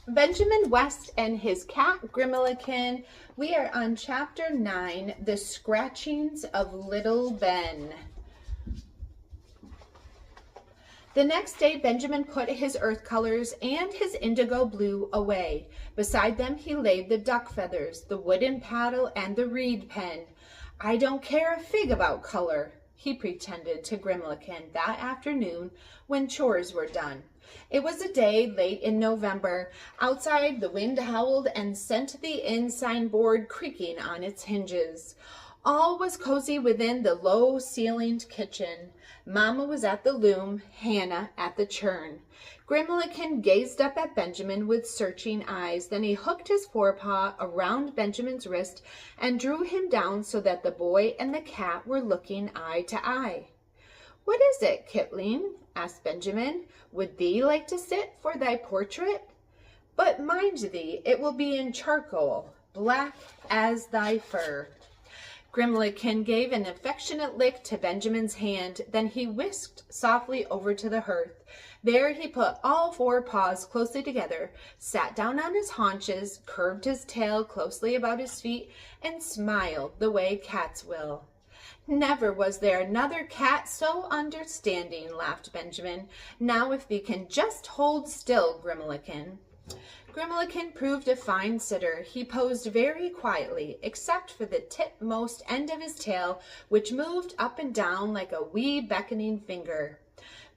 Benjamin West and his cat Grimalkin. We are on chapter 9, The Scratchings of Little Ben. The next day, Benjamin put his earth colors and his indigo blue away. Beside them, he laid the duck feathers, the wooden paddle, and the reed pen. I don't care a fig about color, he pretended to Grimalkin that afternoon when chores were done. It was a day late in November. Outside, the wind howled and sent the inn signboard creaking on its hinges. All was cozy within the low-ceilinged kitchen. Mama was at the loom, Hannah at the churn. Grimalkin gazed up at Benjamin with searching eyes. Then he hooked his forepaw around Benjamin's wrist and drew him down so that the boy and the cat were looking eye to eye. "What is it, Kitling?" asked Benjamin. "Would thee like to sit for thy portrait? But mind thee, it will be in charcoal, black as thy fur." Grimalkin gave an affectionate lick to Benjamin's hand. Then he whisked softly over to the hearth. There he put all four paws closely together, sat down on his haunches, curved his tail closely about his feet, and smiled the way cats will. "Never was there another cat so understanding," laughed Benjamin. "Now if thee can just hold still, Grimalkin." Grimalkin proved a fine sitter. He posed very quietly, except for the tipmost end of his tail, which moved up and down like a wee beckoning finger.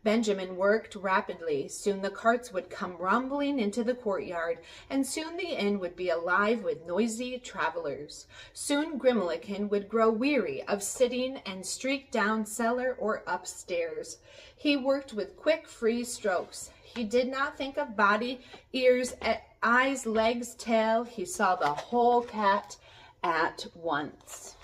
Benjamin worked rapidly. Soon the carts would come rumbling into the courtyard, and soon the inn would be alive with noisy travelers. Soon Grimalkin would grow weary of sitting and streak down cellar or upstairs. He worked with quick, free strokes. He did not think of body, ears, eyes, legs, tail. He saw the whole cat at once.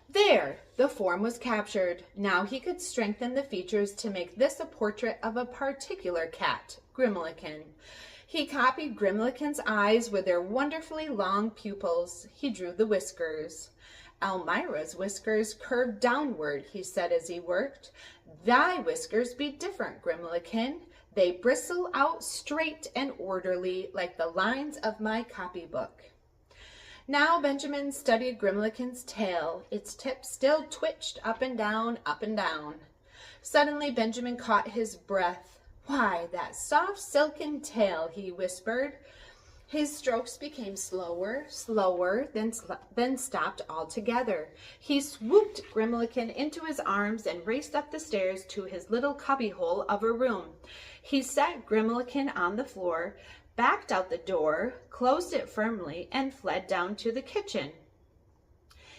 There, the form was captured. Now he could strengthen the features to make this a portrait of a particular cat, Grimalkin. He copied Grimalkin's eyes with their wonderfully long pupils. He drew the whiskers. "Elmira's whiskers curved downward," he said as he worked. "Thy whiskers be different, Grimalkin. They bristle out straight and orderly like the lines of my copybook." Now Benjamin studied Grimalkin's tail. Its tip still twitched up and down, up and down. Suddenly Benjamin caught his breath. "Why, that soft silken tail," he whispered. His strokes became slower, then stopped altogether. He swooped Grimalkin into his arms and raced up the stairs to his little cubbyhole of a room. He set Grimalkin on the floor, backed out the door, closed it firmly, and fled down to the kitchen.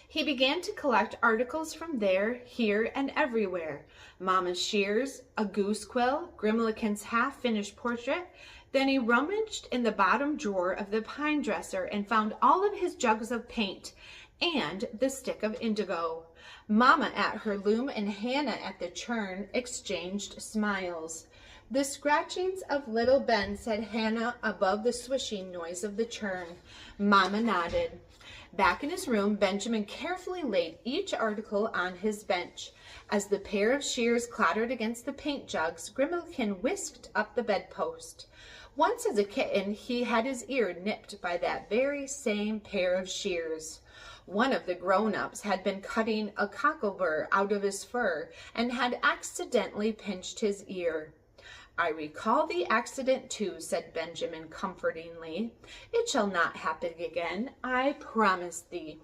He began to collect articles from there, here, and everywhere. Mama's shears, a goose quill, Grimalkin's half-finished portrait. Then he rummaged in the bottom drawer of the pine dresser and found all of his jugs of paint and the stick of indigo. Mama at her loom and Hannah at the churn exchanged smiles. "The scratchings of little Ben," said Hannah above the swishing noise of the churn. Mama nodded. Back in his room, Benjamin carefully laid each article on his bench. As the pair of shears clattered against the paint jugs, Grimalkin whisked up the bedpost. Once as a kitten, he had his ear nipped by that very same pair of shears. One of the grown-ups had been cutting a cocklebur out of his fur and had accidentally pinched his ear. "I recall the accident too," said Benjamin comfortingly. "It shall not happen again, I promise thee."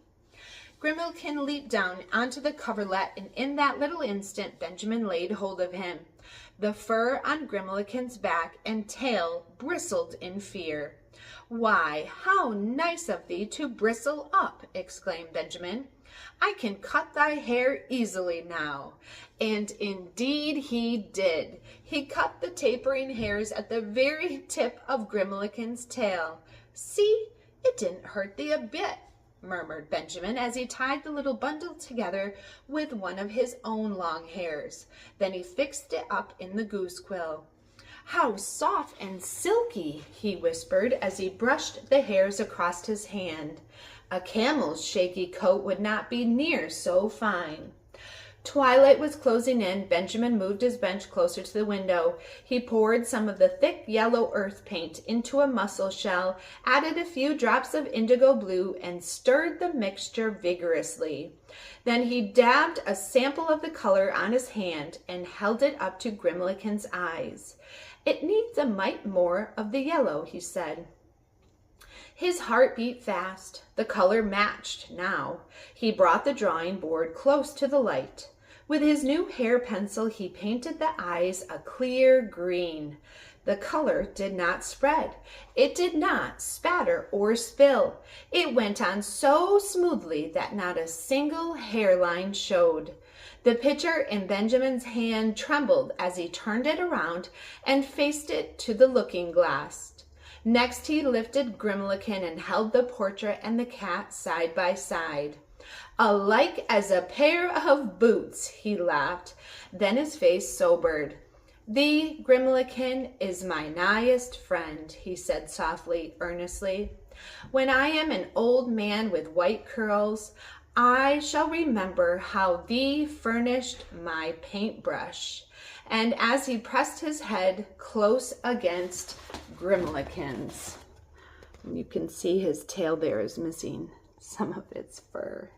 Grimalkin leaped down onto the coverlet, and in that little instant Benjamin laid hold of him. The fur on Grimalkin's back and tail bristled in fear. "Why, how nice of thee to bristle up!" exclaimed Benjamin. "I can cut thy hair easily now." And indeed he did. He cut the tapering hairs at the very tip of Grimalkin's tail. "See, it didn't hurt thee a bit," murmured Benjamin as he tied the little bundle together with one of his own long hairs. Then he fixed it up in the goose quill. "How soft and silky," he whispered as he brushed the hairs across his hand. "A camel's shaky coat would not be near so fine." Twilight was closing in. Benjamin moved his bench closer to the window. He poured some of the thick yellow earth paint into a mussel shell, added a few drops of indigo blue, and stirred the mixture vigorously. Then he dabbed a sample of the color on his hand and held it up to Grimalkin's eyes. "It needs a mite more of the yellow," he said. His heart beat fast. The color matched now. He brought the drawing board close to the light. With his new hair pencil, he painted the eyes a clear green. The color did not spread. It did not spatter or spill. It went on so smoothly that not a single hairline showed. The picture in Benjamin's hand trembled as he turned it around and faced it to the looking glass. Next, he lifted Grimalkin and held the portrait and the cat side by side. "Alike as a pair of boots," he laughed. Then his face sobered. "Thee, Grimalkin, is my nighest friend," he said softly, earnestly. "When I am an old man with white curls, I shall remember how thee furnished my paintbrush." And as he pressed his head close against Grimalkin's, you can see his tail there is missing some of its fur.